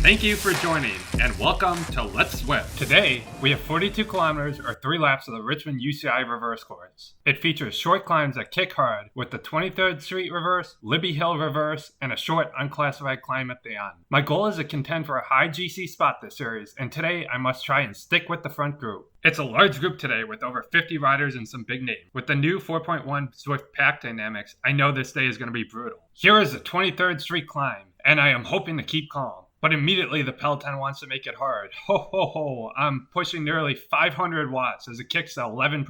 Thank you for joining, and welcome to Let's Zwift. Today, we have 42 kilometers or 3 laps of the Richmond UCI Reverse course. It features short climbs that kick hard with the 23rd Street Reverse, Libbey Hill Reverse, and a short unclassified climb at the end. My goal is to contend for a high GC spot this series, and today I must try and stick with the front group. It's a large group today with over 50 riders and some big names. With the new 4.1 Zwift pack dynamics, I know this day is going to be brutal. Here is the 23rd Street climb, and I am hoping to keep calm. But immediately the peloton wants to make it hard. Ho ho ho, I'm pushing nearly 500 watts as it kicks to 11%.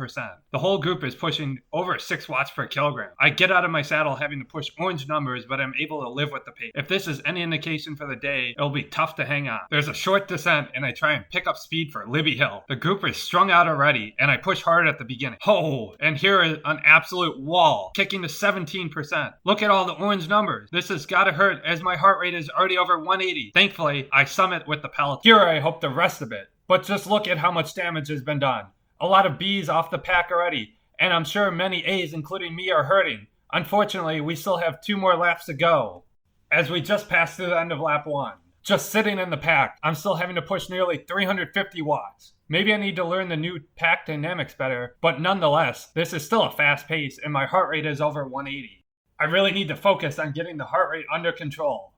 The whole group is pushing over 6 watts per kilogram. I get out of my saddle having to push orange numbers, but I'm able to live with the pace. If this is any indication for the day, it'll be tough to hang on. There's a short descent and I try and pick up speed for Libbey Hill. The group is strung out already and I push hard at the beginning. Ho! And here is an absolute wall, kicking to 17%. Look at all the orange numbers. This has gotta hurt as my heart rate is already over 180. Thankfully, I summit with the peloton. Here I hope the rest of it. But just look at how much damage has been done. A lot of B's off the pack already, and I'm sure many A's, including me, are hurting. Unfortunately, we still have 2 more laps to go, as we just passed through the end of lap 1. Just sitting in the pack, I'm still having to push nearly 350 watts. Maybe I need to learn the new pack dynamics better, but nonetheless, this is still a fast pace, and my heart rate is over 180. I really need to focus on getting the heart rate under control.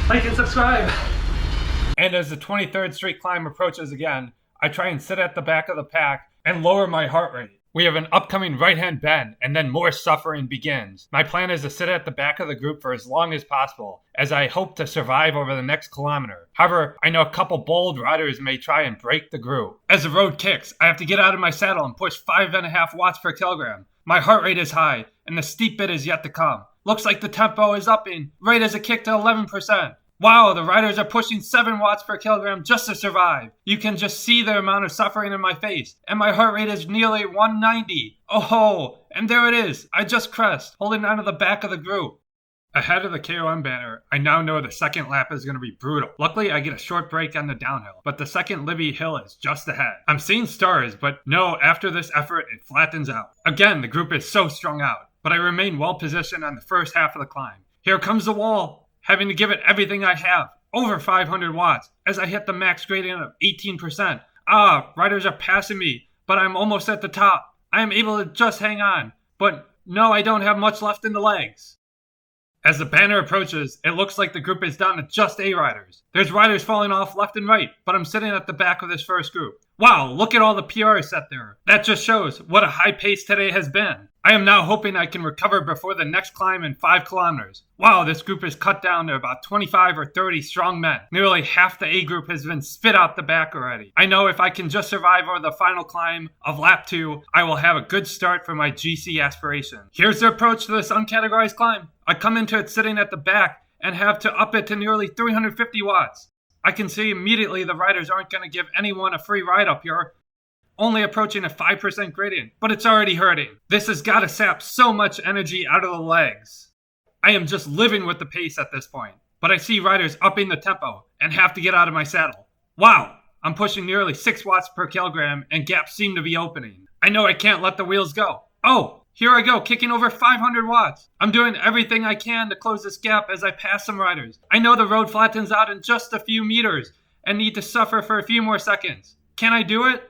Like and subscribe! And as the 23rd Street climb approaches again, I try and sit at the back of the pack and lower my heart rate. We have an upcoming right-hand bend, and then more suffering begins. My plan is to sit at the back of the group for as long as possible, as I hope to survive over the next kilometer. However, I know a couple bold riders may try and break the group. As the road kicks, I have to get out of my saddle and push 5.5 watts per kilogram. My heart rate is high, and the steep bit is yet to come. Looks like the tempo is upping, right as it kicked to 11%. Wow, the riders are pushing 7 watts per kilogram just to survive. You can just see the amount of suffering in my face, and my heart rate is nearly 190. Oh ho, and there it is. I just crest, holding onto the back of the group. Ahead of the KOM banner, I now know the second lap is going to be brutal. Luckily, I get a short break on the downhill, but the second Libbey Hill is just ahead. I'm seeing stars, but no, after this effort, it flattens out. Again, the group is so strung out, but I remain well positioned on the first half of the climb. Here comes the wall. Having to give it everything I have, over 500 watts, as I hit the max gradient of 18%. Riders are passing me, but I'm almost at the top. I am able to just hang on, but no, I don't have much left in the legs. As the banner approaches, it looks like the group is down to just A riders. There's riders falling off left and right, but I'm sitting at the back of this first group. Wow, look at all the PRs set there. That just shows what a high pace today has been. I am now hoping I can recover before the next climb in 5 kilometers. Wow, this group is cut down to about 25 or 30 strong men. Nearly half the A group has been spit out the back already. I know if I can just survive over the final climb of lap 2, I will have a good start for my GC aspiration. Here's the approach to this uncategorized climb. I come into it sitting at the back and have to up it to nearly 350 watts. I can see immediately the riders aren't going to give anyone a free ride up here. Only approaching a 5% gradient, but it's already hurting. This has got to sap so much energy out of the legs. I am just living with the pace at this point, but I see riders upping the tempo and have to get out of my saddle. Wow, I'm pushing nearly 6 watts per kilogram and gaps seem to be opening. I know I can't let the wheels go. Oh, here I go, kicking over 500 watts. I'm doing everything I can to close this gap as I pass some riders. I know the road flattens out in just a few meters and need to suffer for a few more seconds. Can I do it?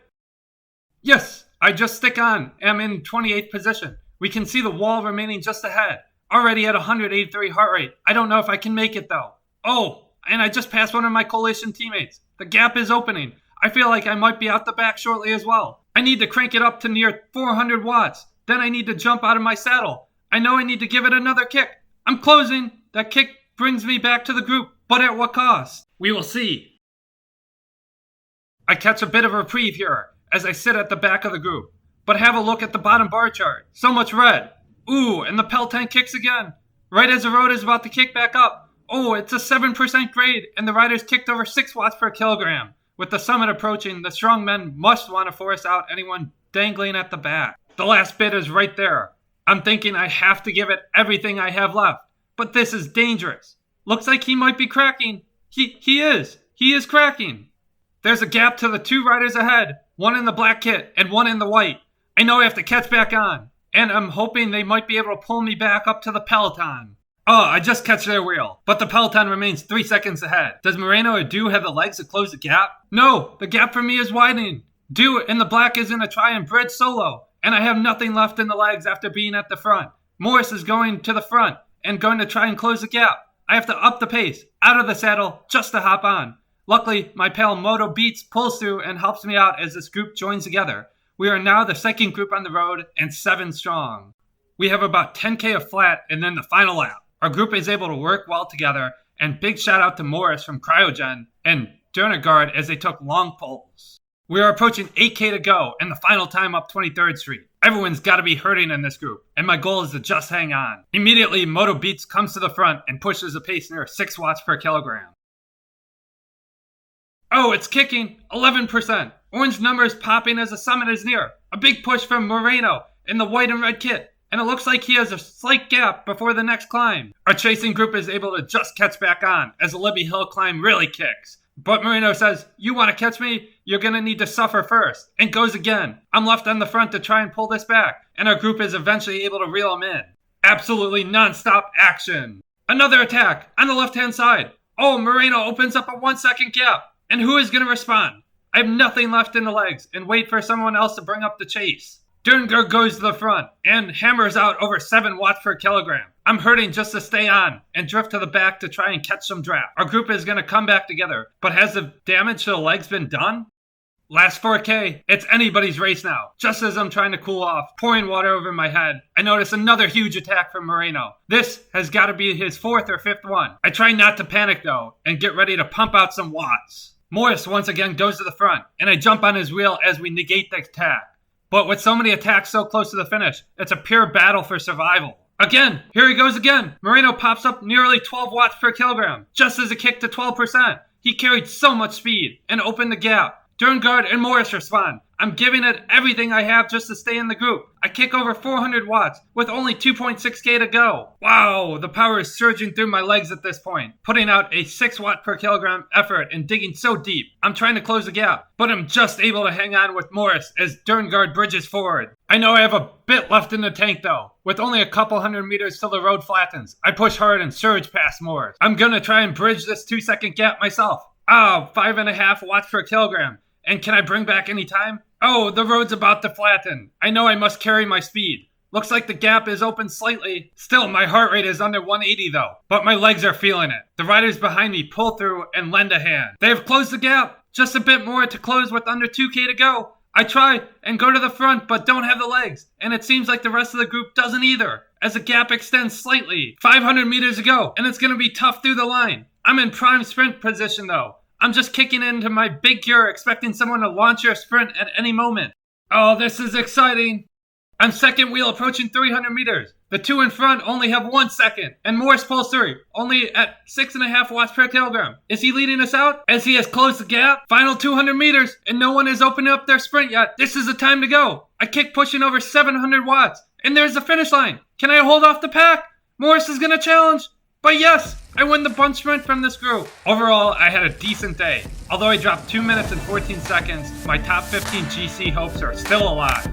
Yes, I just stick on. I'm in 28th position. We can see the wall remaining just ahead. Already at 183 heart rate. I don't know if I can make it though. Oh, and I just passed one of my coalition teammates. The gap is opening. I feel like I might be out the back shortly as well. I need to crank it up to near 400 watts. Then I need to jump out of my saddle. I know I need to give it another kick. I'm closing. That kick brings me back to the group, but at what cost? We will see. I catch a bit of a reprieve here as I sit at the back of the group. But have a look at the bottom bar chart. So much red. Ooh, and the peloton kicks again. Right as the road is about to kick back up. Oh, it's a 7% grade, and the riders kicked over 6 watts per kilogram. With the summit approaching, the strong men must want to force out anyone dangling at the back. The last bit is right there. I'm thinking I have to give it everything I have left. But this is dangerous. Looks like he might be cracking. He is. He is cracking. There's a gap to the 2 riders ahead. One in the black kit and one in the white. I know I have to catch back on. And I'm hoping they might be able to pull me back up to the peloton. Oh, I just catch their wheel, but the peloton remains 3 seconds ahead. Does Moreno or Do have the legs to close the gap? No, the gap for me is widening. Do in the black is going to try and bridge solo, and I have nothing left in the legs after being at the front. Morris is going to the front and going to try and close the gap. I have to up the pace, out of the saddle, just to hop on. Luckily, my pal Moto Beats pulls through and helps me out as this group joins together. We are now the second group on the road and 7 strong. We have about 10K of flat and then the final lap. Our group is able to work well together, and big shout out to Morris from Cryogen and Dernegard as they took long pulls. We are approaching 8K to go and the final time up 23rd Street. Everyone's got to be hurting in this group, and my goal is to just hang on. Immediately, Moto Beats comes to the front and pushes the pace near 6 watts per kilogram. Oh, it's kicking, 11%. Orange numbers popping as the summit is near. A big push from Moreno in the white and red kit, and it looks like he has a slight gap before the next climb. Our chasing group is able to just catch back on as the Libbey Hill climb really kicks. But Moreno says, "You want to catch me? You're going to need to suffer first," and goes again. I'm left on the front to try and pull this back, and our group is eventually able to reel him in. Absolutely non-stop action. Another attack on the left-hand side. Oh, Moreno opens up a 1 second gap, and who is going to respond? I have nothing left in the legs and wait for someone else to bring up the chase. Dernegard goes to the front and hammers out over 7 watts per kilogram. I'm hurting just to stay on and drift to the back to try and catch some draft. Our group is going to come back together, but has the damage to the legs been done? Last 4K, it's anybody's race now. Just as I'm trying to cool off, pouring water over my head, I notice another huge attack from Moreno. This has got to be his 4th or 5th one. I try not to panic though and get ready to pump out some watts. Morris once again goes to the front, and I jump on his wheel as we negate the attack. But with so many attacks so close to the finish, it's a pure battle for survival. Again, here he goes again. Moreno pops up nearly 12 watts per kilogram, just as it kicked to 12%. He carried so much speed and opened the gap. Dernegard and Morris respond. I'm giving it everything I have just to stay in the group. I kick over 400 watts with only 2.6K to go. Wow, the power is surging through my legs at this point, putting out a 6 watt per kilogram effort and digging so deep. I'm trying to close the gap, but I'm just able to hang on with Morris as Dernegard bridges forward. I know I have a bit left in the tank though. With only a couple hundred meters till the road flattens, I push hard and surge past Morris. I'm gonna try and bridge this 2 second gap myself. 5.5 watts per kilogram. And can I bring back any time? Oh, the road's about to flatten. I know I must carry my speed. Looks like the gap is open slightly. Still, my heart rate is under 180 though. But my legs are feeling it. The riders behind me pull through and lend a hand. They have closed the gap. Just a bit more to close with under 2K to go. I try and go to the front but don't have the legs. And it seems like the rest of the group doesn't either, as the gap extends slightly. 500 meters to go, and it's going to be tough through the line. I'm in prime sprint position though. I'm just kicking into my big gear, expecting someone to launch your sprint at any moment. Oh, this is exciting. I'm second wheel approaching 300 meters. The 2 in front only have 1 second, and Morris pulls through, only at 6.5 watts per kilogram. Is he leading us out as he has closed the gap? Final 200 meters, and no one has opened up their sprint yet. This is the time to go. I kick pushing over 700 watts, and there's the finish line. Can I hold off the pack? Morris is going to challenge. But yes, I win the bunch sprint from this group. Overall, I had a decent day. Although I dropped 2 minutes and 14 seconds, my top 15 GC hopes are still alive.